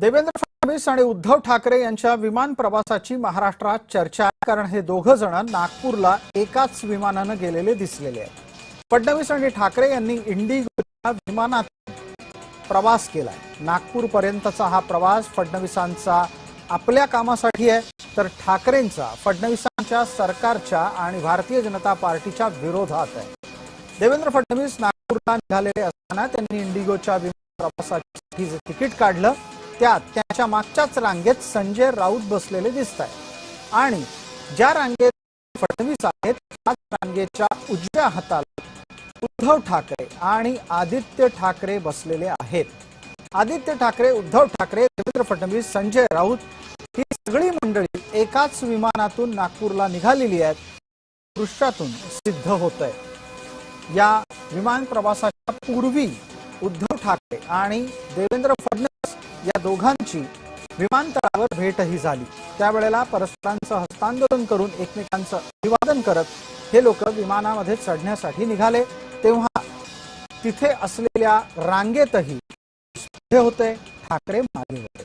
देवेंद्र फडणवीस आणि उद्धव ठाकरे यांच्या विमान प्रवासाची महाराष्ट्रात चर्चा आहे, कारण हे दोघं जण नागपूरला एकाच विमानाने गेलेले दिसलेले आहेत। फडणवीस आणि ठाकरे यांनी इंडिगोच्या विमानात प्रवास केलाय। नागपूर पर्यंतचा हा प्रवास फडणवीसांचा आपल्या कामासाठी आहे, तर ठाकरेंचा फडणवीसांच्या सरकारच्या आणि भारतीय जनता पार्टीच्या विरोधात आहे। देवेंद्र फडणवीस नागपूरला निघालेले असताना त्यांनी इंडिगोच्या विमान प्रवासासाठी जे तिकीट काढलं त्यात त्याच्या मागच्याच रांगेत संजय राऊत बसलेले दिसतात आणि ज्या रांगेत फडणवीस आहेत त्याच रांगेच्या उजव्या हाताला उद्धव ठाकरे आणि आदित्य ठाकरे बसलेले आहेत। आदित्य ठाकरे, उद्धव ठाकरे, देवेंद्र फडणवीस, संजय राऊत ही सगळी मंडळी एकाच विमानातून नागपूरला निघालेली आहेत, दृश्यातून सिद्ध होतंय। या विमान प्रवासाच्या पूर्वी उद्धव ठाकरे आणि देवेंद्र फडणवीस या दोघांची विमानतळावर भेटही झाली। त्यावेळेला परस्परांचं हस्तांदोलन करून एकमेकांचं अभिवादन करत हे लोक विमानामध्ये चढण्यासाठी निघाले, तेव्हा तिथे असलेल्या रांगेतही होते ठाकरे मागे होते।